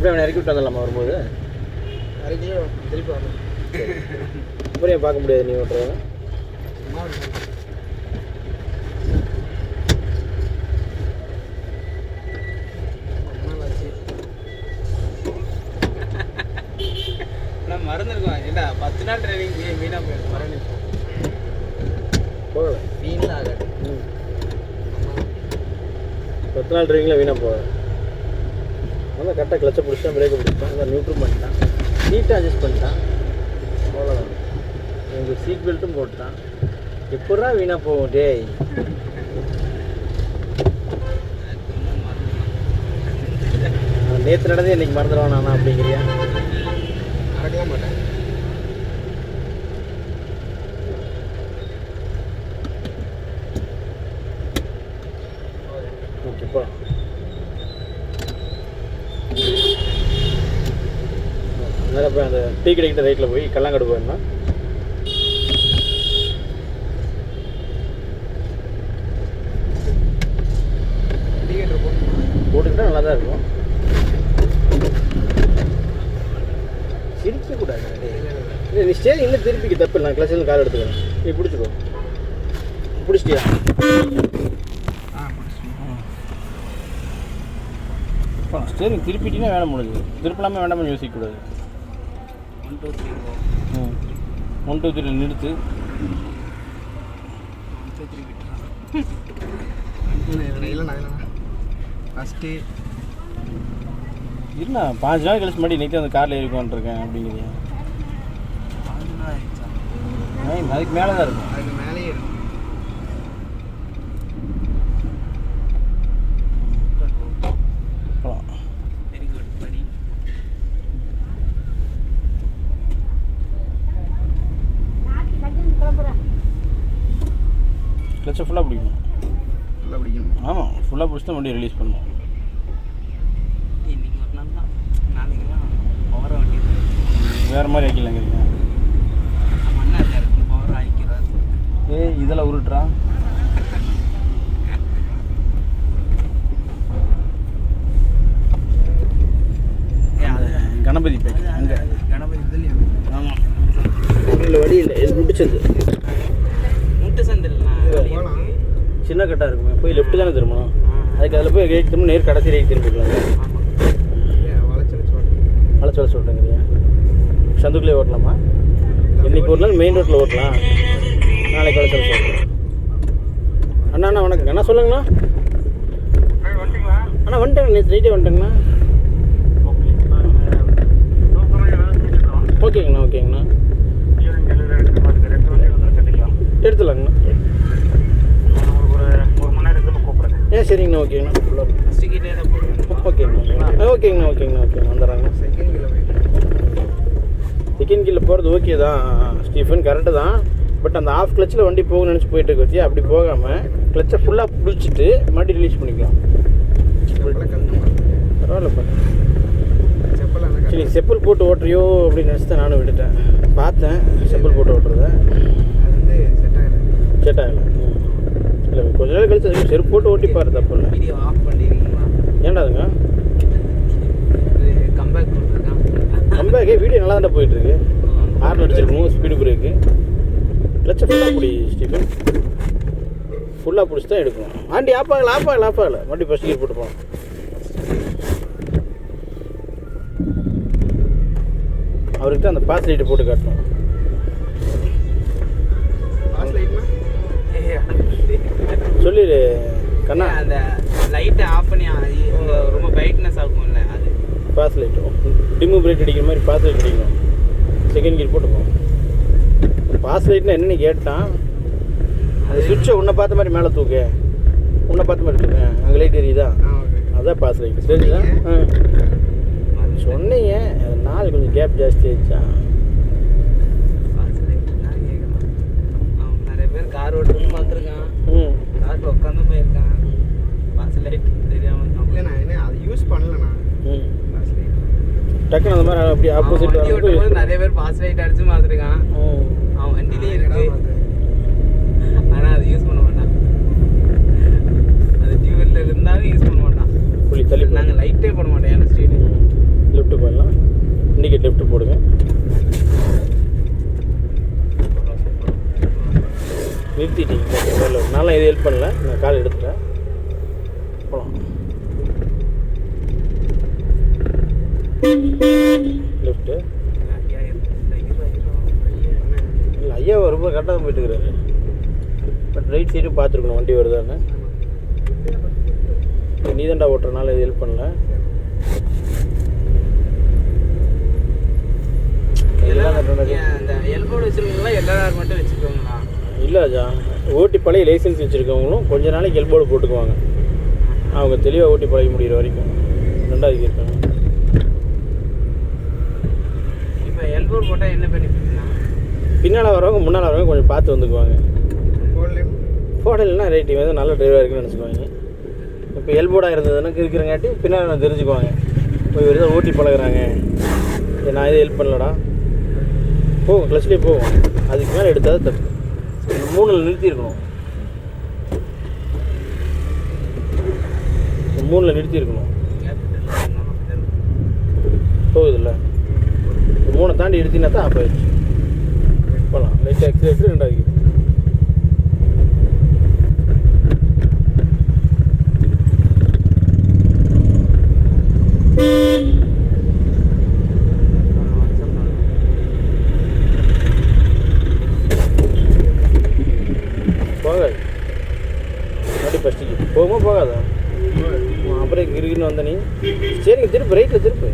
அப்படியே அவனை இறக்கி விட்டு வந்துடலாமா வரும்போது? இறக்கியே திருப்பி வரணும். அப்புறம் பார்க்க முடியாது நீ ஓட்டுறத. நான் மறந்துருக்கோம். ஏண்டா 10 நாள் டிரைவிங் வீணாக போயிடும். மறந்து போகல வீணாக ஆகாது. 10 நாள் டிரைவிங்கில் வீணாக போகல. நல்லா கரெக்டாக கிளச்சை பிடிச்சிட்டான், பிரேக்கை பிடிச்சிட்டான், நல்லா நியூட்ரல் பண்ணிட்டான், சீட்டை அட்ஜஸ்ட் பண்ணிட்டான். அவ்வளோதான். எங்களுக்கு சீட் பெல்ட்டும் போட்டுட்டான். எப்படா வீணாக போகும் டேய்? நேற்று நடந்தது இன்னைக்கு மறந்துடுவான் நானா அப்படிங்கிறியா? மறக்கவே மாட்டேன். ஓகேப்பா. நேராக போய் அந்த டீ கடைக்கிட்ட ரைட்டில் போய் கல்லாங்கடு போயிருந்தா போட்டுக்கிட்டா நல்லா தான் இருக்கும். சிரிக்கக்கூடாது. இல்லை நீ ஸ்டேரிங் இன்னும் திருப்பிக்கு தப்பு இல்லை. நான் கிளாஸில் கார் எடுத்துக்கிறேன். நீ பிடிச்சிக்கோ. பிடிச்சிட்டியா? ஸ்டேரிங் திருப்பிட்டிங்கன்னா வேலை முடியுது. திருப்பலாமல் வேண்டாமல் யோசிக்கக்கூடாது. 1 2 3 1 2 3 நிறுத்து. 1 2 3 இல்லைண்ணா ஃபஸ்ட்டு இல்லைண்ணா 5 நாள் கழிச்சு மாட்டி இன்றைக்கி அந்த காரில் இருக்கோன்ட்ருக்கேன் அப்படிங்கிறீங்க. 5 நாள் ஆயிடுச்சா? அதுக்கு மேலே தான் இருக்கும். அதுக்கு மேலேயே இருக்கும். வெரி குட் படி. கிளச்சை ஃபுல்லாக பிடிக்கணும். ஃபுல்லாக பிடிக்கணும். ஆமாம், ஃபுல்லாக பிடிச்சி தான் வண்டியை ரிலீஸ் பண்ணணும். இன்னைக்கு ஒரு நாள் தான். நாளைக்குலாம் பவர் வண்டி வேறு மாதிரி ஆக்கிடலாங்கிறீங்க. மண்ணா இருக்காரு பவர் ஆகிக்கிறாரு. இதெல்லாம் உருட்டுறா. கணபதி பேக் அங்கே கணபதி இதுலையா? ஆமாம். இல்லை வழி இல்லை, இது முடிச்சது முட்டு சந்தில் சின்ன கட்டாக இருக்குமே. போய் லெஃப்ட்டு தானே திரும்பணும். அதுக்கு அதில் போய் ரைட் திரும்ப நேர் கடைசி ரைட் திரும்பிக்கலாம். வளைச்சு வளைச்சு ஓட்டுங்கிறீங்க. சந்துக்குள்ளே ஓட்டலாமா? இன்றைக்கி ஒரு நாள் மெயின் ரோட்டில் ஓட்டலாம், நாளைக்கு வளைச்சு வளைச்சு ஓட்டலாம். அண்ணா வணக்கம். அண்ணா சொல்லுங்கண்ணா. அண்ணா வந்துட்டேங்க, நேற்று நைட்டே வந்துட்டேங்கண்ணா. ஓகேங்கண்ணா. எடுத்துலாங்கண்ணா. சரிங்கண்ணா. ஓகேங்கண்ணா. ஓகேங்கண்ணா. வந்துடுறாங்கண்ணா. செகண்ட் கீழே போகிறது ஓகே தான் ஸ்டீஃபன், கரெக்டு தான். பட் அந்த ஆஃப் கிளச்சில் வண்டி போகணும்னு நினச்சி போயிட்டு இருக்கு வச்சு அப்படி போகாமல் கிளச்சை ஃபுல்லாக பிடிச்சிட்டு மறுபடியும் ரிலீஸ் பண்ணிக்கலாம். பரவாயில்லப்பா. சரி, செப்பல் போட்டு ஓட்டுறியோ அப்படின்னு நினச்சி தான் நானும் விட்டுட்டேன். பார்த்தேன் செப்பல் போட்டு ஓட்டுறத. செட் ஆகலை. இல்லை கொஞ்ச நேரம் கழிச்சு அதுக்கு செருப்பு போட்டு ஓட்டி பாரு, தப்பு இல்லை. வீடியோ ஆஃப் பண்ணிடுறீங்களா? ஏண்டாதுங்க கம்பேக் வீடியோ நல்லா தான் போயிட்டுருக்கு. ஹார்ன் அடிச்சிருக்கணும், ஸ்பீடு பிரேக்கு. கிளச்சை ஃபுல்லாக பிடி ஸ்டீஃபன், ஃபுல்லாக பிடிச்சி தான் எடுக்கணும். ஆண்டி ஆஃப் ஆகலை. வண்டி ஃபஸ்ட் கியர் போட்டு போகணும். அவர்கிட்ட அந்த பாஸ் லைட்டு போட்டு காட்டணும். சொல்லிடு கண்ணா. அந்த லைட்டை ஆஃப் பண்ணி ரொம்ப பிரைட்னஸ் ஆகும்ல, அது பாஸ் லைட்டும் டிம்மு பிரேக் அடிக்கிற மாதிரி பாஸ் லைட் அடிக்கணும். செகண்ட் கியர் போட்டுப்போம். பாஸ் லைட்னா என்னென்னு கேட்டான். அது சுவிட்சை உன்னை பார்த்த மாதிரி மேலே தூக்கு, உன்னை பார்த்த மாதிரி தூக்கு. அங்கே லைட் எரியுதா? அதான் பாஸ் லைட். சரிதான் சொன்னீங்க. நாள் கொஞ்சம் கேப் ஜாஸ்தி ஆயிடுச்சா? நிறைய பேர் கார் ஓட்டு பார்த்துருக்கான், காரில் உட்காந்து போயிருக்கான். பாஸ் லைட் தெரியாமல் இல்லைண்ணா, என்ன அதை யூஸ் பண்ணலண்ணா. டக்குன்னு அந்த மாதிரி அப்படி ஆப்போசிட் ஓட்டும்போது நிறைய பேர் பாஸ் லைட் அடிச்சு பார்த்துருக்கான். அவன் வண்டிலேயே இருக்கு, ஆனால் அதை யூஸ் பண்ண மாட்டான். அது டியூவெல்ல இருந்தாலும் யூஸ் பண்ண மாட்டான். புள்ளி தள்ளி நாங்கள் லைட்டே போட மாட்டோம். ஏன்னா ஸ்ட்ரீட் இல்லை நிறுத்திட்டீங்க வேலை. நான்லாம் எதுவும் ஹெல்ப் பண்ணல, நான் கால் எடுத்துட்டேன். போகலாம். லெஃப்ட்டு இல்லை, ஐயா ரொம்ப கரெக்டாக தான் போயிட்டுருக்குறாரு. பட் ரைட் சைடும் பார்த்துருக்கணும் வண்டி வருதான்னு. நீ தான்டா ஓட்டுறனால எதுவும் ஹெல்ப் பண்ணல. இல்லை அஜா, ஓட்டி பழைய லைசன்ஸ் வச்சுருக்கவங்களும் கொஞ்ச நாளைக்கு எல்போர்டு போட்டுக்குவாங்க. அவங்க தெளிவாக ஓட்டி பழகி முடிகிற வரைக்கும் 2வது இருக்காங்க. இப்போ எல்போர்டு போட்டால் என்ன பெனிஃபிட்னா, பின்னால் வரவங்க முன்னால் வரவங்க கொஞ்சம் பார்த்து வந்துக்குவாங்க. போடலைன்னா ரைட்டு வந்து நல்ல டிரைவராக இருக்குன்னு நினச்சிக்குவாங்க. இப்போ எல்போர்டாக இருந்ததுன்னா இருக்கிறங்காட்டி பின்னால் நான் தெரிஞ்சுக்குவாங்க, போய் ஒரு தான் ஓட்டி பழகுறாங்க, நான் எதுவும் ஹெல்ப் பண்ணலடா, போகும் கிளச்லேயே போகும். அதுக்கு மேலே எடுத்தால் தப்பு. 3ல் நிறுத்தியிருக்கணும், 3ல் நிறுத்தியிருக்கணும். போகுதில்ல, 3 தாண்டி எடுத்தினா தான் ஆஃப் ஆயிடுச்சு. போகலாம். லைட்டாக எக்ஸிலேட்டர் 2வது. போகாது மறுபடி ஃபஸ்ட்டுக்கு போகுமா போகாதா? அப்புறம் இருக்குன்னு வந்த நீ சரிங்க, திருப்பு ரைட்டில் திருப்பு,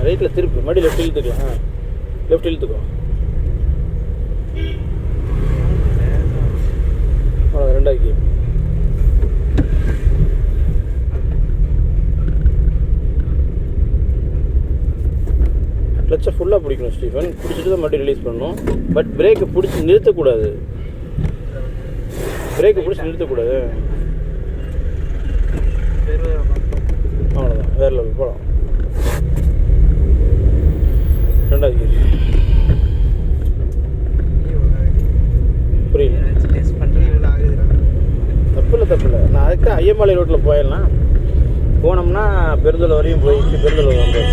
ரைட்டில் திருப்பு, மறுபடி லெஃப்ட் இழுத்துக்கலாம். லெஃப்ட் இழுத்துக்கோ. அவ்வளோ 2வது. கிளச்சை ஃபுல்லாக பிடிக்கணும் ஸ்டீஃபன், பிடிச்சிட்டு தான் மறுபடியும் ரிலீஸ் பண்ணணும். பட் பிரேக்கை பிடிச்சி நிறுத்தக்கூடாது, பிரேக்கை பிடிச்சி நிறுத்தக்கூடாது. அவ்வளோதான், வேறு லெவல் போகலாம். 2வது புரியல. தப்பில்லை. நான் அதுக்கு தான் ஐயம்பாளையம் ரோட்டில் போயிடலாம். போனோம்னா பெருந்தலை வரையும் போயிட்டு பெருந்தலை வந்தோம்,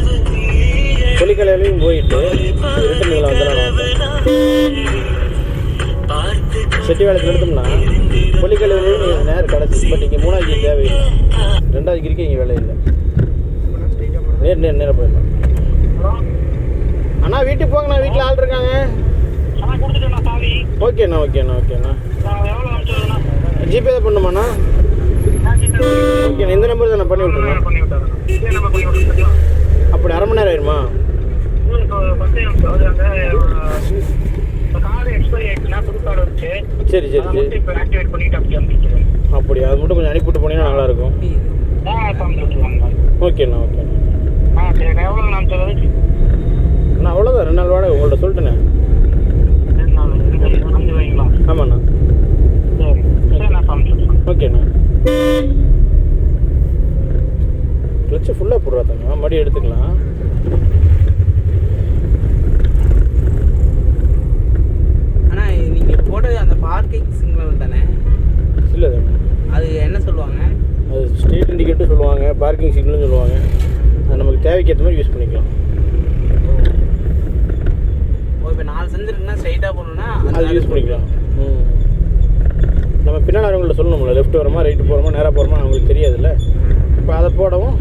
கொல்லிக்கலையிலையும் போயிட்டு ரிட்டன் இதில் வந்துடலாம். செட்டி வேலைக்கு எடுத்தோம்னா கொல்லிக்கலையிலையும் நீங்கள் நேரம் கிடச்சி. பட் இங்கே 3வது தேவையில்லை, 2வது இங்கே வேலை இல்லை. நேராக போயிடலாம். அண்ணா வீட்டுக்கு போங்கண்ணா, வீட்டில் ஆள் இருக்காங்க. ஓகேண்ணா. ஜிபே தான் பண்ணுமாண்ணா? ஓகேண்ணா, இந்த நம்பர் தான் நான் பண்ணி விட்றேண்ணா. அப்படி 1/2 மணி நேரம் ஆயிடுமா? சரி. அப்படி அது மட்டும் கொஞ்சம் அனுப்பிவிட்டு போனீங்கன்னா நல்லாயிருக்கும். ஓகேண்ணா. அண்ணா அவ்வளோதான், 2 நாள் வாடகை உங்கள்கிட்ட சொல்லிட்டேண்ணே. ஆமாண்ணா. ஓகேண்ணா. கிளச்சு ஃபுல்லாக போடுறாங்க, மறுபடியும் எடுத்துக்கலாம். ஆனால் நீங்கள் போட்டது அந்த பார்க்கிங் சிக்னல் தானே? இல்லை தானே, அது என்ன சொல்லுவாங்க? அது ஸ்ட்ரீட் இண்டிகேட்டர் சொல்லுவாங்க, பார்க்கிங் சிக்னல்னு சொல்லுவாங்க. அது நமக்கு தேவைக்கு ஏற்ற மாதிரி யூஸ் பண்ணிக்கலாம். இப்போ 4 செஞ்சுருக்குன்னா ஸ்ட்ரைட்டாக போகணுன்னா அது யூஸ் பண்ணிக்கலாம். நம்ம பின்னால் அவங்கள்ட்ட சொல்லணும்ல, லெஃப்ட் வரமா ரைட்டு போகிறோமா நேராக போகிறோமா அவங்களுக்கு தெரியாதுல்ல. இப்போ அதை போடவும்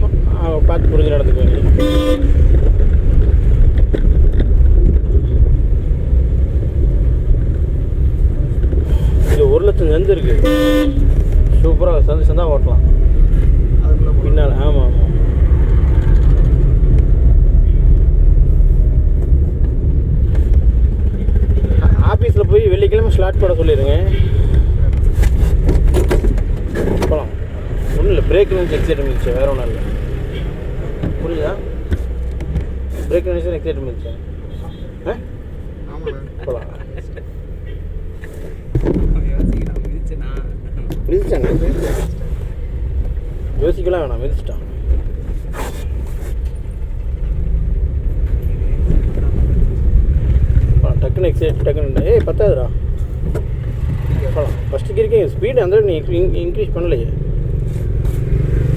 பார்த்து புரிஞ்சு நடந்துக்குவாங்க. இது 1 லட்சம் செஞ்சு இருக்குது. சூப்பராக சந்தோஷம் ஓட்டலாம் பின்னால். ஆமாம். ஆஃபீஸில் போய் வெள்ளிக்கிழமை ஸ்லாட் போட சொல்லிடுங்க. போகலாம். ஒன்றும் இல்லை, பிரேக் நினச்சி எக்ஸைட் இருந்துச்சு, வேறு ஒன்றும் இல்லை. புரியுதா? பிரேக் நினச்சி எக்ஸைட் இருந்துச்சு. போகலாம். மிதிச்சாங்க, யோசிக்கலாம் வேணாம், மிதிச்சிட்டான். டக்குன்னு எக்ஸைட் டக்குன்னு பத்தாதுடா. போகலாம். ஃபஸ்ட்டு கியருக்கு ஸ்பீடு அந்த நீ இன்க்ரீஸ் பண்ணலையே.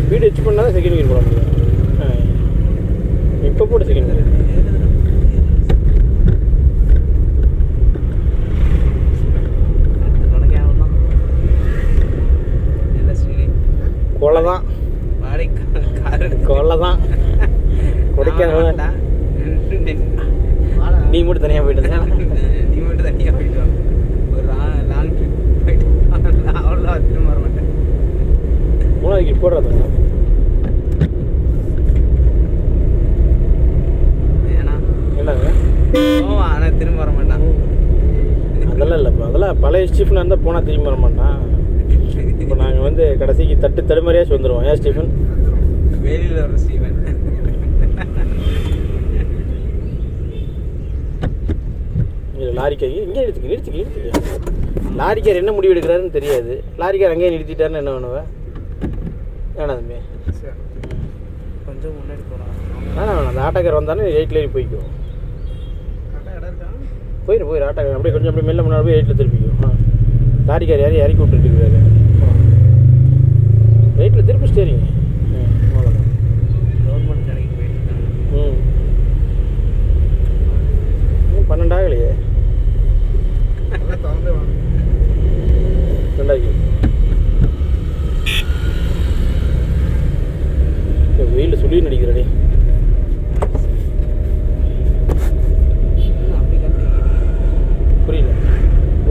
ஸ்பீடு வச்சு பண்ணால் தான் செகண்ட் கியர் போட முடியும். இப்போ போட்டு செகண்ட் கியர். அவ்வளோதான். வாடகை கார் கொள்ளதான் கொடைக்கானல். நீ மட்டும் தனியாக போயிட்டு நீ மட்டும் தனியாக போயிட்டு வா. ஒரு லாங் ட்ரிப் போயிட்டு அவ்வளோ திரும்ப வர மாட்டேன். 3வது போடுறதுங்க. ஏன்னா என்னங்க போவான், ஆனால் திரும்ப வர மாட்டான். அதெல்லாம் இல்லைப்பா, அதெல்லாம் பழைய ஸ்டீஃபன் இருந்தால் போனால் திரும்பி வர மாட்டான். இப்போ நாங்கள் வந்து கடைசிக்கு தடுமாறியாச்சு வந்துடுவோம். ஏன் ஸ்டீஃபன்? வெளியில் வர ஸ்டீவன். இல்லை லாரிக்காரி இங்கே நிறுத்திக்க. லாரிக்கார் என்ன முடிவு எடுக்கிறாருன்னு தெரியாது. லாரிக்கார் அங்கேயே நிறுத்திட்டாருன்னு என்ன பண்ணுவேன்? வேணாம் தம்பி, கொஞ்சம் முன்னாடி போகலாம். வேணாம். அந்த ஆட்டோக்கார் வந்தாலும் எயிட்டில் ஏறி போய்க்குவோம். போயிரு ஆட்டோக்கார் அப்படியே கொஞ்சம் அப்படியே மெல்ல முன்னாடி போய் எயிட்டில் திருப்பிக்குவோம். லாரிக்கார் யாரையும் இறக்கி விட்டுட்டு இருக்காரு. எயிட்டில் திருப்பி ஸ்டேரிங்க. அவ்வளோதான். கவர்மெண்ட் கடைக்கு போயிட்டு இருக்காங்க. 12 ஆகலையே. 2 வெயிலில் சொல்லி நடிக்கிறடே. புரியல. ஓ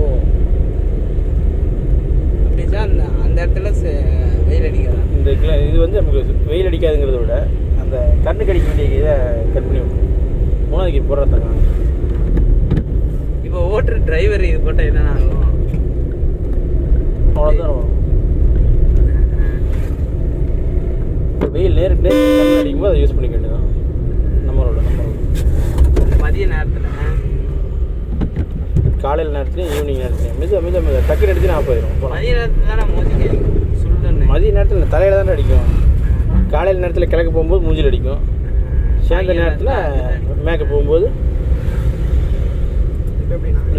அப்படிச்சா அந்த இடத்துல வெயில் அடிக்கிறதா? இந்த இது வந்து நமக்கு வெயில் அடிக்காதுங்கிறத விட அந்த கண்ணு கடிக்க வேண்டிய இதை கட் பண்ணி விட்டுரும். 3வது போடுறதாங்க. இப்போ ஓட்டுற டிரைவர் இது போட்டால் என்னென்ன ஆகும்? அவ்வளோதான் வரும். வெயில் நேருக்கு கண்ணு அடிக்கும்போது அதை யூஸ் பண்ணிக்க வேண்டியதான். நம்மளோட மதிய நேரத்தில், காலையில் நேரத்துலையும் ஈவினிங் நேரத்துலையும் மித டக்குன்னு அடிச்சு ஆஃப் ஆயிரும். மதிய நேரத்தில் தான் மூஞ்சி அடிக்கும். சுடுதண்ணி மதிய நேரத்தில் தலையில் தானே அடிக்கும். காலையில் நேரத்தில் கிழக்கு போகும்போது மூஞ்சில் அடிக்கும். சாயந்தர நேரத்தில் மேக்கப் போகும்போது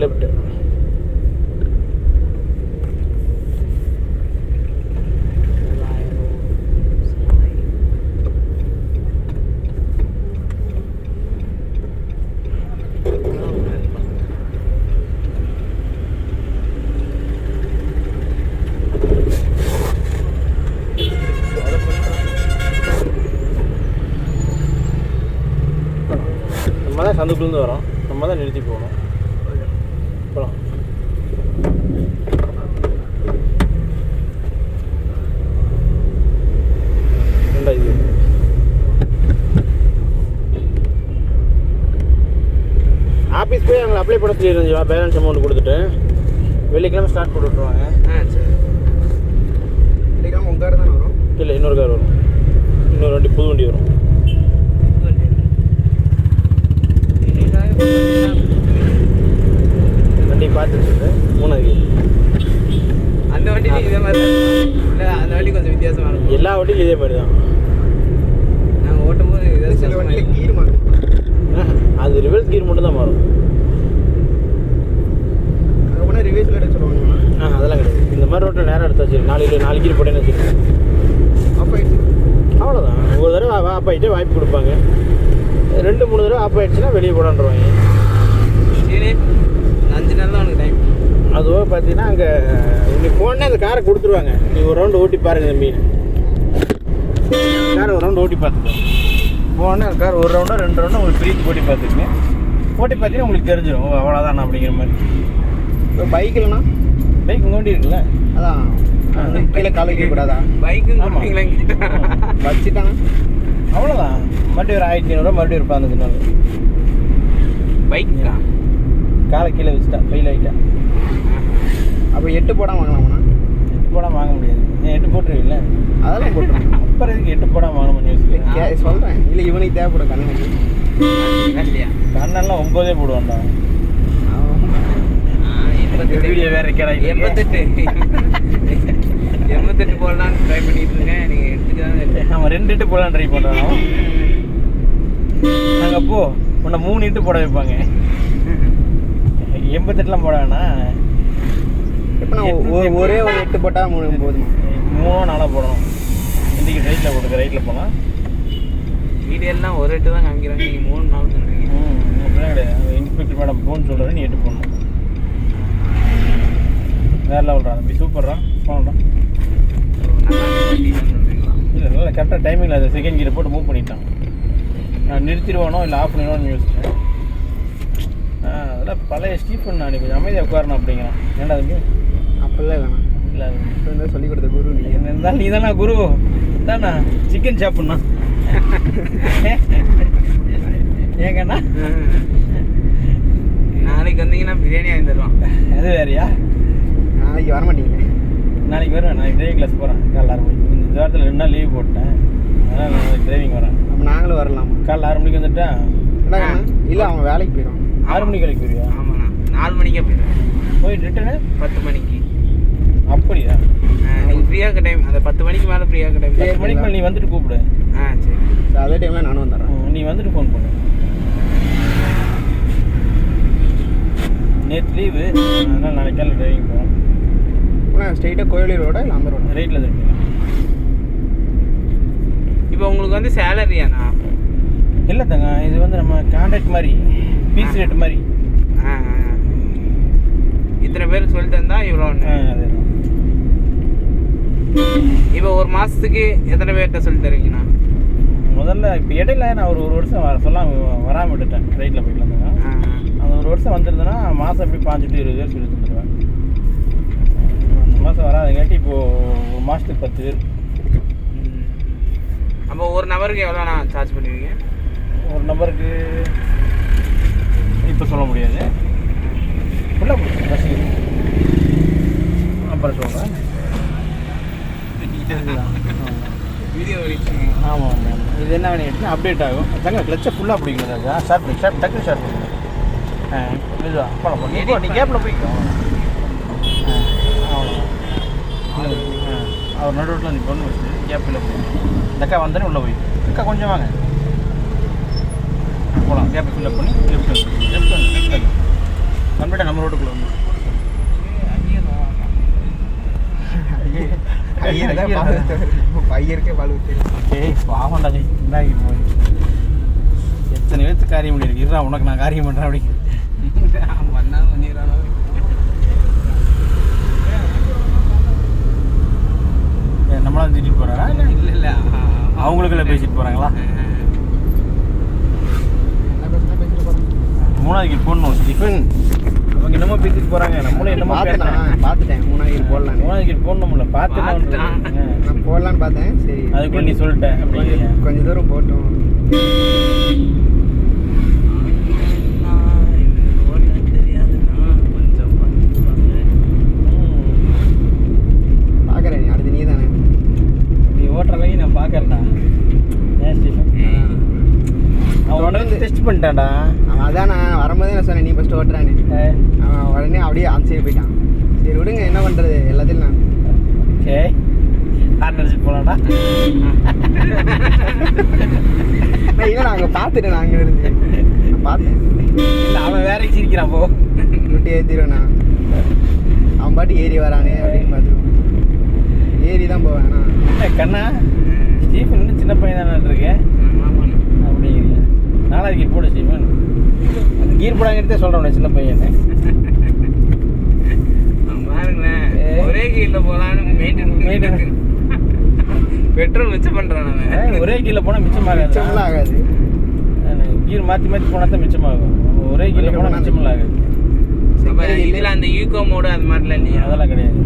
லெஃப்ட். நம்ம தான் சந்துக்குள்ளேருந்து வரோம். நம்ம தான் நிறுத்தி போகணும். போகலாம். இது ஆஃபீஸ் போய் அவங்களை அப்ளை பண்ண சொல்லிடுறேன். பேலன்ஸ் அமௌண்ட் கொடுத்துட்டு வெள்ளிக்கிழமை ஸ்டார்ட் போட்டு விட்ருவாங்க. சரி. வெள்ளிக்கிழமை உங்கள் கார் தானே வரும்? இல்லை, இன்னொரு கார் வரும். இன்னொரு வண்டி, புது வண்டி வரும். வண்டி பார்த்துட்டு 3வது அந்த வண்டியும் இதே மாதிரி தான் இல்லை? அந்த வண்டி கொஞ்சம் வித்தியாசமாக இருக்கும். எல்லா வண்டியும் இதே மாதிரி தான். நாங்கள் ஓட்டும்போது சில வண்டியில் கீர் மாறும். அது ரிவர்ஸ் கீர் மட்டும் தான் மாறும். அதுக்கு ரிவர்ஸில் எடுத்து சொல்லுவாங்க. அதெல்லாம் கிடையாது. இந்த மாதிரி ரோட்டில் நேரம் எடுத்து வச்சு 4 கீர் போட்டேன்னு வச்சுருக்கேன். ஆஃப் ஆயிடுச்சு. அவ்வளோதான். ஒரு தடவை ஆஃப் ஆகிட்டு வாய்ப்பு கொடுப்பாங்க. 2-3 தடவை ஆஃப் ஆகிடுச்சுன்னா வெளியே போடான்ருவாங்க. சரி, 5 நாள் தான் உனக்கு டைம். அதுவாக பார்த்தீங்கன்னா அங்கே இன்னைக்கு போனே அந்த காரை கொடுத்துருவாங்க. நீ ஒரு ரவுண்டு ஓட்டி பாருங்க தம்பி. காரை ஒரு ரவுண்டு ஓட்டி பார்த்துக்கோ. போனால் அந்த கார் 1 ரவுண்டோ 2 ரவுண்டோ உங்களுக்கு ஃப்ரீக்கு ஓட்டி பார்த்துக்குங்க. ஓட்டி பார்த்தீங்கன்னா உங்களுக்கு தெரிஞ்சிடும். அவ்வளோதான் அப்படிங்கிற மாதிரி. இப்போ பைக்கில்ண்ணா, பைக் உங்கள் வண்டி இருக்குல்ல, அதான் கீழே கால வைக்கக்கூடாதா? பைக்கு வச்சுட்டான். அவ்வளோதான். மறுபடியும் ஒரு 1500 மறுபடியும் ஒரு 15 நாள். பைக்கா காலை கீழே வச்சுட்டா ஃபெயில் ஆகிட்டா. அப்போ 8 போடாமல் வாங்கலாமாண்ணா? 8 போடாமல் வாங்க முடியாது. நீ 8 போட்டுருவீல்ல? அதெல்லாம் போட்டுருவேன். அப்புறம் இதுக்கு 8 போடாமல் வாங்கணும்னு யோசிக்கிறேன். சொல்கிறேன். இல்லை, இவனுக்கு தேவைப்படும் கண்ணனுக்கு. இல்லையா கண்ணெல்லாம் 9 போடுவான்டா. வீடியோ வேறு இருக்கிறா. 88 போடலான்னு ட்ரை பண்ணிட்டு இருக்கேன். நீங்கள் எடுத்துக்கலாம். அவன் 2 இட்டு போடலான்னு ட்ரை பண்ணுறான். நாங்கள் அப்போ உன்னை 3 இட்டு போட வைப்பாங்க. 88லாம் போட வேணாம். எப்போ ஒரே ஒரு 8 போட்டால் 3 போதுமா? 3-4 போடணும். இன்றைக்கி ரைட்டில் போட்டுக்க. ரைட்டில் போனால் வீடியோலாம் ஒரு 8 தான் காமிக்கிறாங்க. நீங்கள் 3-4 சொல்கிறீங்க. அப்படிலாம் கிடையாது. இன்ஸ்பெக்டர் மேடம் ஃபோன் சொல்கிறேன், நீ 8 போடணும். வேறு லெவல்றான் தம்பி, சூப்பர்றான். போனோம்டா. நல்லா இல்லை இல்லை கரெக்டாக டைமிங்கில் அதை செகண்ட் கியர் போட்டு மூவ் பண்ணிட்டான். நான் நிறுத்திடுவானோ இல்லை ஆஃப் பண்ணிடுவானு யோசிச்சேன். அதெல்லாம் பழைய ஸ்டீஃபன் நான் கொஞ்சம் அமைதியாக உட்காரணும் அப்படிங்கிறான். ஏன்டா அதுக்கு அப்போல்லாம் வேணாம். இல்லை அது சொல்லிக் கொடுத்த குரு நீ. என்ன இருந்தாலும் நீ தானா குரு தானா சிக்கன் சாப்பிட்ண்ணா ஏங்கண்ணா நாளைக்கு வந்தீங்கன்னா பிரியாணி வாங்கி தருவான். அது வேறையா? நாளைக்கு வர மாட்டீங்களே. நாளைக்கு வருவேன். நாளைக்கு டிரைவிங் கிளாஸ் போகிறேன் காலைல 6 மணிக்கு. இந்த வாரத்தில் 2 நாள் லீவ் போட்டேன். அதனால் நாளைக்கு டிரைவிங் வரேன். அப்போ நாங்களும் வரலாம். காலைல 6 மணிக்கு வந்துட்டா இல்லை அவன் வேலைக்கு போயிடுவான். 6 மணிக்கு வேலைக்கு போயிடுவா? ஆமாண்ணா 4 மணிக்கே போயிடுவேன். போய் ரிட்டனு 10 மணிக்கு. அப்படியா? நீங்கள் ஃப்ரீயாக டைம் அந்த 10 மணிக்கு மேலே ஃப்ரீயாக டைம். 10 மணிக்கு மேலே நீ வந்துட்டு கூப்பிடு. சரி. அதே டைமில் நானும் வந்துடுறேன். நீ வந்துட்டு ஃபோன் பண்ணு. நேற்று லீவு, அதனால் நாளைக்கு காலையில் டிரைவிங் போகிறோம். ஆனால் ஸ்ட்ரெயிட்டாக கோயில் ரோடா இல்லை அந்த ரோடா? ரைட்டில் இருக்கு. இப்போ உங்களுக்கு வந்து சேலரியாண்ணா? இல்லை தங்க, இது வந்து நம்ம கான்ட்ராக்ட் மாதிரி, பீஸ் ரேட் மாதிரி. இத்தனை பேருக்கு சொல்லி தந்தா இவ்வளோ. அதே தான். இப்போ ஒரு மாதத்துக்கு எத்தனை பேர்கிட்ட சொல்லி தருவீங்கண்ணா? முதல்ல இப்போ இடையில நான் ஒரு வருஷம் வராமல் விட்டுட்டேன். ரைட்டில் போய்க்கலாம் தாங்க. அந்த ஒரு வருஷம் வந்துருந்தேன்னா மாதம் எப்படி 5 to 20 பேர் சொல்லி தந்துடுவேன். அந்த மாதம் வராதுங்காட்டி இப்போது ஒரு மாதத்துக்கு 10 பேர். அப்போ ஒரு நபருக்கு எவ்வளோண்ணா சார்ஜ் பண்ணுவீங்க? ஒரு நபருக்கு இப்போ சொல்ல முடியாது. ஃபுல்லாக பஸ் அப்புறம் சொல்கிறேன். வீடியோ ஆமாம் ஆமாம். இது என்ன பண்ணிட்டுனா அப்டேட் ஆகும். தங்க கிளச்சை ஃபுல்லாக பிடிக்கணும். அது ஷார்ட் டக்கு ஷார்ட் பண்ணுங்க. இதுவா போகலாம். நீ கேப்பில் போய்க்கோ. அவ்வளோ அவர் நடுவில் நீ பொண்ணு வச்சு கேப்பில் போய் இந்த அக்கா வந்தோடனே உள்ளே போய் அக்கா கொஞ்சம் வாங்க போகலாம். கேப்பை ஃபில்லப் பண்ணி லெஃப்ட் கம்ப்ளீட்டாக நம்ம ரோட்டுக்குள்ளே வந்து பையருக்கே வாழ் ஏய் பாவண்டா இந்தாகி போய் எத்தனை பேருக்கு காரியம் பண்ணியிருக்கு. இருடா உனக்கு நான் காரியம் பண்ணுறேன் அப்படி பண்ணா பண்ணிடுறானோ. நம்மளாம் திட்டிட்டு போகிறாரா? இல்லை இல்லை இல்லை அவங்களுக்குள்ள பேசிட்டு போகிறாங்களா? 3வது கீர் போடணும் ஸ்டீஃபன். அவங்க என்னமோ பேசிட்டு போகிறாங்க. நம்மளும் என்னமோ பார்த்துட்டேன். 3வது கீர் போடலாம். 3வது கீர் போடணும்ல பார்த்துட்டு நான் போடலான்னு பார்த்தேன். சரி அதுக்குள்ள நீ சொல்லிட்டேன் அப்படி கொஞ்சம் தூரம் போட்டோம். பார்க்குறேன். அடுத்து நீ தானே நீ ஓட்டுற அளவுக்கு நான் பார்க்குறேன்டா. ஏன் ஸ்டீஃபன் அவன் உடனே டெஸ்ட் பண்ணிட்டான்டா. அவன் அதான் நான் வரும்போதே நான் சொன்னேன் நீ ஃபஸ்ட்டு ஓட்டுறான்னு. அவன் உடனே அப்படியே அந்த சைடு போயிட்டான். சரி விடுங்க என்ன பண்ணுறது எல்லாத்தையும் நான் ஓகே ஹார்ன் அடிச்சுட்டு போகலாம்டா. இல்லை நான் அங்கே பார்த்துட்டேன். நான் அங்கே இருந்து நான் பார்த்தேன். இல்லை அவன் வேற சிரிக்கிறான். போ விட்டு ஏற்றிடுவேண்ணா. அவன் பாட்டு ஏறி வரானே அப்படின்னு பார்த்துருவோம். ஏறி தான் போவேண்ணா. கண்ணா ஸ்டீஃபன் இன்னும் சின்ன பையன் தானே இருக்கேன் அப்படிங்கிறீங்க. 4வது கீர் போடு ஸ்டீஃபன். அந்த கீர் போடாங்கிறதே சொல்கிறேன் சின்ன பையன். பாருங்களேன் ஒரே கீரில் போகலான்னு மெயின்டைன் பெட்ரோல் மிச்சம் பண்ணுறான். ஒரே கீரில் போனால் மிச்சமாகாது. ஆகாது. கீர் மாற்றி மாற்றி போனால் தான் மிச்சமாகும். ஒரே கீரில் போனால் மிச்சமெல்லாம் ஆகாது. இதில் அந்த ஈகோ மோடு அது மாதிரிலாம் இல்லையா? அதெல்லாம் கிடையாது.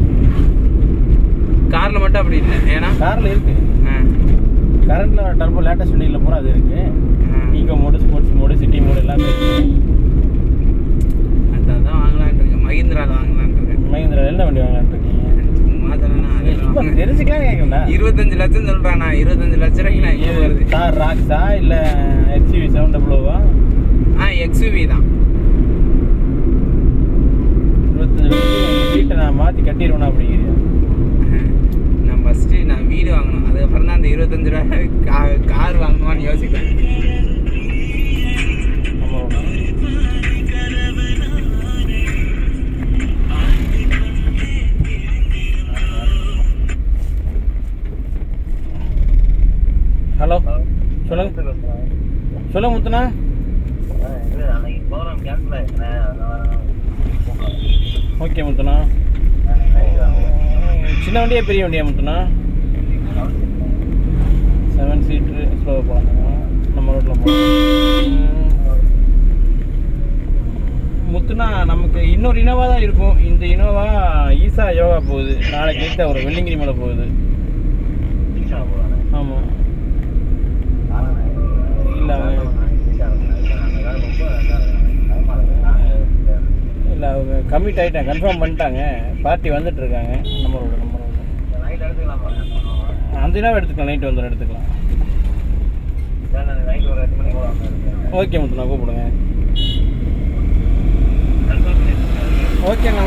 காரில் மட்டும் அப்படி இல்லை. ஏன்னா காரில் இருக்குது. கரண்டில் டர்போ லேட்டஸ்ட் வண்டியில் பூரா அது இருக்குது. Eco mode, sports mode, city mode எல்லாமே இருக்குது. அதான் வாங்கலான் இருக்கேன். மஹிந்திராவில் வாங்கலான் இருக்கேன். மஹிந்திரா என்ன வண்டி வாங்கலான்னு இருக்கீங்க? சும்மா தானே தெரிஞ்சுக்கலாம் கேட்கண்டா. 25 லட்சம் சொல்கிறாண்ணா. 25 லட்ச ரூபாய்க்கு நான் இங்கே வருது. கார் ராக்ஸா இல்லை XUV 700வா? XUV தான். 25 லட்சம் வீட்டை நான் மாற்றி கட்டிடுவேண்ணா அப்படிங்கிறியா? நான் ஃபஸ்ட்டு நான் வீடு வாங்கணும். அதுக்கப்புறம் தான் அந்த 25 ரூபாய் கார் வாங்கணுமான்னு யோசிப்பேன். ஹலோ சொல்லுங்க சொல்லுங்க முத்துனா. ஓகே முத்துனா. சின்ன வண்டியா பெரிய வண்டியா முத்துனா? 7 சீட்ரு ஸ்லோவாக போகலாம். நம்ம ரோட்டில் போகலாம். முத்துனா நமக்கு இன்னொரு இனோவா தான் இருக்கும். இந்த இனோவா ஈசா யோகா போகுது. நாளைக்கு நைட்டு ஒரு வெள்ளிங்கிரி மலை போகுது. ஆமாம். இல்லை இல்லை அவங்க கம்மிட் ஆகிட்டாங்க, கன்ஃபார்ம் பண்ணிட்டாங்க. பார்ட்டி வந்துட்டுருக்காங்க. நம்ம ரோடு அந்த இனோவா எடுத்துக்கலாம். நைட்டு வந்துடும், எடுத்துக்கலாம். ஓகே முத்துண்ணா, கூப்பிடுங்க. ஓகேண்ணா.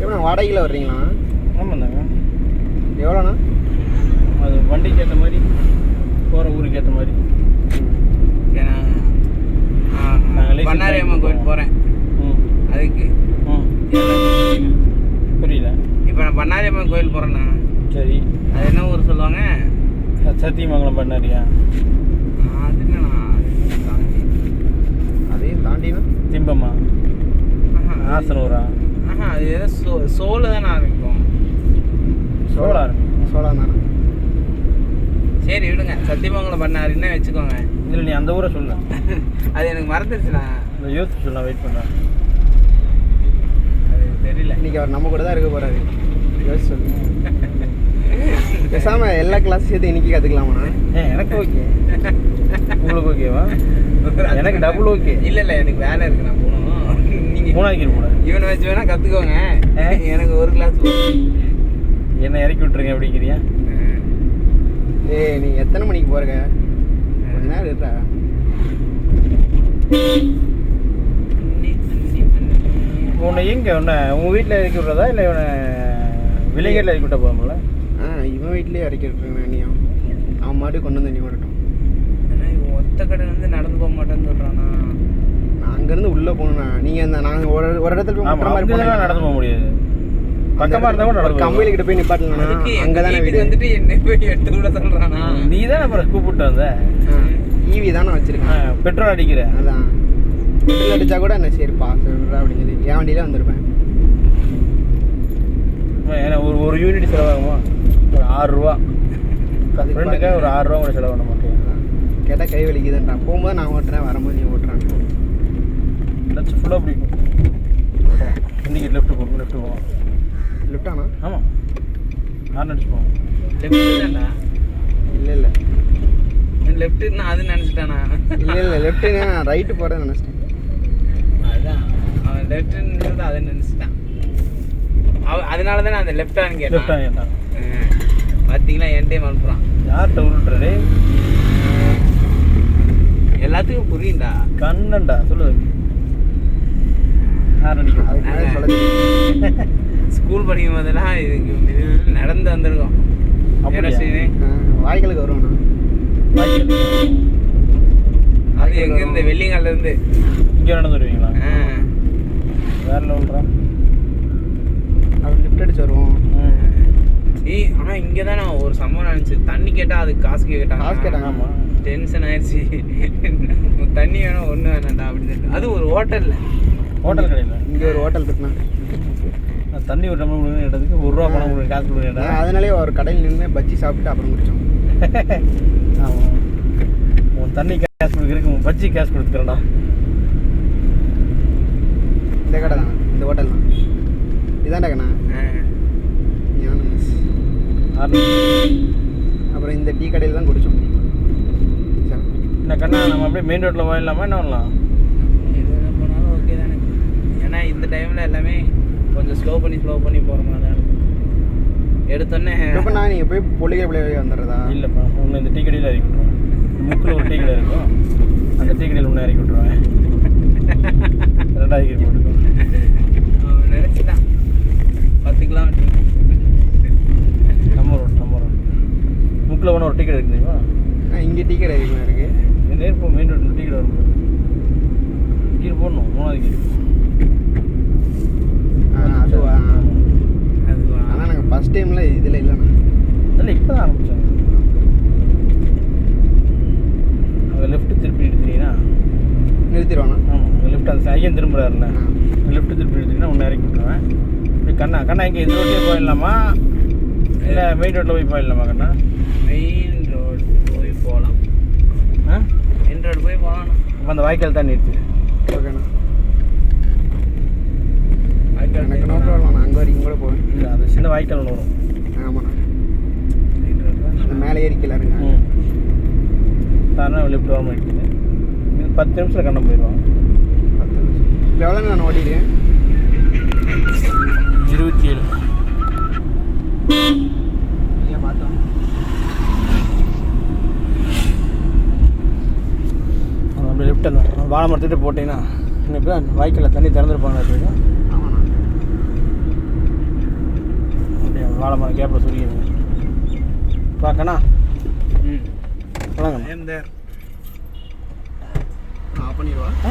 எப்படிண்ணா வாடகையில் வர்றீங்களா? ஆமாந்தாங்க. எவ்வளோண்ணா? அது வண்டிக்கு ஏற்ற மாதிரி, போகிற ஊருக்கு ஏற்ற மாதிரி. பண்ணாரி அம்மன் கோயில் போகிறேன். அதுக்கு புரியல. இப்போ நான் பண்ணாரி அம்மன் கோயில் போகிறேண்ணா. சரி, அது என்ன ஊர் சொல்லுவாங்க? சத்தியமங்கலம் பண்ணாரியா? அது என்னண்ணா, அதையும் தாண்டினா திம்பமா, ஆசனூரா? அது ஏதோ சோளு தானே ஆரம்பிக்கும். சோளா தானே. சரி விடுங்க, சத்தியமங்கலம் பண்ணாருன்னு வச்சுக்கோங்க. இல்லை, நீ அந்த ஊரை சொல்ல. அது எனக்கு மறந்துருச்சுண்ணா. இந்த யோசிச்சு சொல்ல, வெயிட் பண்ணுறேன். அது தெரியல. இன்னைக்கு அவர் நம்ம கூட தான் இருக்க போகிறாரு. யோசிச்சு சொல்லுங்க. பேசாமல் எல்லா கிளாஸ் சேர்த்து இன்னைக்கு கற்றுக்கலாமாண்ணா? எனக்கு ஓகே. உங்களுக்கு ஓகேவா? எனக்கு டபுள் ஓகே. இல்லை எனக்கு வேலை இருக்கு, நான் போகணும். நீங்கள் மூணாக்கி கூட இவனை வச்சு வேணால் கற்றுக்கோங்க. எனக்கு ஒரு கிளாஸ் என்ன இறக்கி விட்டுருங்க அப்படிங்கிறியா? நீ எத்தனை மணிக்கு போகிறங்க? கொஞ்ச நேரம் இருக்கா? உன்னை எங்கே உங்கள் வீட்டில் இறக்கி விட்றதா இல்லை இவனை விலைகளில் இறக்கி விட்டா போதும்ல? இவன் வீட்லேயே இறக்கி விட்டுருங்க. நீயும் அவன் மாட்டு கொண்டு வந்து நீ வரட்டும். ஏன்னா இவன் ஒத்த கடை வந்து நடந்து போக மாட்டேன்னு சொல்கிறானா? நான் அங்கேருந்து உள்ளே போகணுண்ணா. நீங்கள் இந்த நாங்கள் ஒரு இடத்துல போய் முட்டுற மாதிரி போனால் நடந்து போக முடியாது. பக்கமாக இருந்தால் கூட கம்பெனிக்கிட்ட போய் நிப்பாட்டலாம். அங்கே தானே வீடு வந்துட்டு என்ன போய் எடுத்து விட சொல்கிறானா? நீ தானே அப்புறம் கூப்பிட்டு வந்த. ஈவி தானே வச்சுருக்கேன். பெட்ரோல் அடிக்கிற. அதான் பெட்ரோல் அடித்தா கூட என்ன சரிப்பா சொல்கிறா அப்படின்னு சொல்லி என் வண்டியிலே வந்திருப்பேன். ஏன்னா ஒரு யூனிட் செலவாகுமா? ஒரு 6 ரூபா. ஃப்ரெண்டுக்காக ஒரு 6 ரூபா கூட செலவு பண்ண மாட்டேன். கேட்டால் கை வலிக்குதுன்றான். போகும்போது நான் ஓட்டுறேன், வரும்போது நீ ஓட்டுறான். லட்சம் ஃபுல்லாக பிடிக்கும். இன்றைக்கி லெஃப்ட்டு போவோம். லெஃப்டாண்ணா? ஆமாம், நான் நினச்சி போவோம். லெஃப்ட் தான்டா? இல்லை லெஃப்ட்டுன்னா அது நினச்சிட்டானா? இல்லை லெஃப்ட்டுங்க, நான் ரைட்டு போகிறேன்னு நினச்சிட்டேன். அதுதான் அவன் லெஃப்ட்டுன்னு அதை நினச்சிட்டான். அதனால தானே அந்த லெஃப்டானு கேட்டான். பார்த்தீங்களா, என் டைம் அனுப்புகிறான். யார்கிட்ட உருட்டுறே? எல்லாத்துக்கும் புரியுண்டா? கண்ணண்டா சொல்லுது. ஸ்கூல் படிக்கும் போதெல்லாம் இதுக்கு நடந்து வந்திருக்கோம். வாய்களுக்கு வருவோண்ணா. அது எங்கேருந்து? வெள்ளிங்காலிருந்து இங்கே நடந்து வருவீங்களா? வேற லெவல்ரா. அப்படி லிஃப்ட் அடிச்சு வருவோம். ஆனால் இங்கே தான் நான் ஒரு சம்பவம் நினச்சி தண்ணி கேட்டால் அதுக்கு காசு கேட்டாங்க. ஆமாம், டென்ஷன் ஆயிடுச்சு. தண்ணி வேணும், ஒன்று வேணாண்டா அப்படின்னு சொல்லிட்டு. அது ஒரு ஹோட்டல் கடையில். இங்கே ஒரு ஹோட்டல் இருக்குண்ணா. தண்ணி ஒரு டம்ளர் எடுத்துக்கு 1 ரூபா பணம் கொடுங்க, காசு கொடுங்க. அதனாலே ஒரு கடையில் நின்று பஜ்ஜி சாப்பிட்டு அப்புறம் குடித்தோம். ஆமாம், உன் தண்ணி கேஷ் கொடுக்குறதுக்கு உன் பஜ்ஜி கேஷ் கொடுத்துக்கிறேன்டா. இந்த கடை தான், இந்த ஹோட்டல் தான். இதாண்டா கண்ணா. அப்புறம் இந்த டீ கடையில் தான் குடித்தோம். என்ன கண்ணா, நம்ம அப்படியே மெயின் ரோட்டில் போயிடலாமா? என்ன பண்ணலாம்? எது போனாலும் ஓகே தானே. ஏன்னா இந்த டைமில் எல்லாமே கொஞ்சம் ஸ்லோ பண்ணி போகிற மாதிரி தான் இருக்கும். எடுத்தோன்னே இப்போ நான் நீங்கள் போய் பொலிகை பிள்ளைய வந்துடுறதா? இல்லைப்பா, உன்னை இந்த டீ கடையில் இறக்கி விட்ருவேன். முக்கில் ஒரு டீ கடை இருக்கும், அந்த டீ கடையில் உன்னை இறக்கி விட்ருவேன். 2,000 போட்டுக்கோ. நினச்சிட்டான் 10 கிலோமீட்டர். நம்ம ரோடு முக்கில் ஒன்று ஒரு டீ கடை இருக்கு தெரியுமா? இங்கே டீ கடை இருக்குது. நேர்ப்போ மெயின் ரோட்டில் டீ கடை வரும்போது கீழே போடணும். 3வது கீழே. அதுவா? ஆனால் நாங்கள் ஃபஸ்ட் டைமில் இதில் இல்லைண்ணா. இல்லை, இப்போ தான் ஆரம்பித்தாங்க. அங்கே லெஃப்ட்டு திருப்பி எடுத்துட்டீங்கன்னா நிறுத்திடுவாண்ணா. ஆமாம், லெஃப்ட் அந்த ஐயன் திரும்புறாருல, லெஃப்ட்டு திருப்பி எடுத்துட்டீங்கன்னா ஒன்று இறக்கி விட்டுருவேன். இப்படி கண்ணா இங்கே இந்த ரோட்டிலே போயிடலாமா இல்லை மெயின் ரோட்டில் போய் போயிடலாமா கண்ணா? மெயின் ரோடு போய் போகலாம். ஆ மெயின் ரோடு போய் போகலாம். அப்போ அந்த வாய்க்கால் தான் நிறுத்து. ஓகேண்ணா. எனக்கு நோ ப்ராப்ளம். நான் அங்கே வரைக்கும் கூட போவேன். இல்லை அது சின்ன வாய்க்கால் ஒன்று வரும். ஆமாண்ணா. மெயின் ரோடு தான் அந்த மேலே ஏறிக்கல இருங்க. தானே லிஃப்ட் வர இருக்குது. இது 10 நிமிஷத்தில் கண்ணம் போயிடுவாங்க. 10 நிமிஷம். இப்போ எவ்வளோ நான் ஓடிடுறேன்? 27. ஐயா பார்த்தோம். அப்படி லிஃப்ட் அந்த வாழை மரத்துட்டு போட்டிங்கன்னா இப்போ வாய்க்காலில் தண்ணி திறந்துருப்பாங்க. ஆமாண்ணா. அப்படியே வாழை மரம் கேப்பில் சொல்லிடுங்க. பார்க்கண்ணா ம் வாங்க. ஆஃப் பண்ணிடுவா. ஆ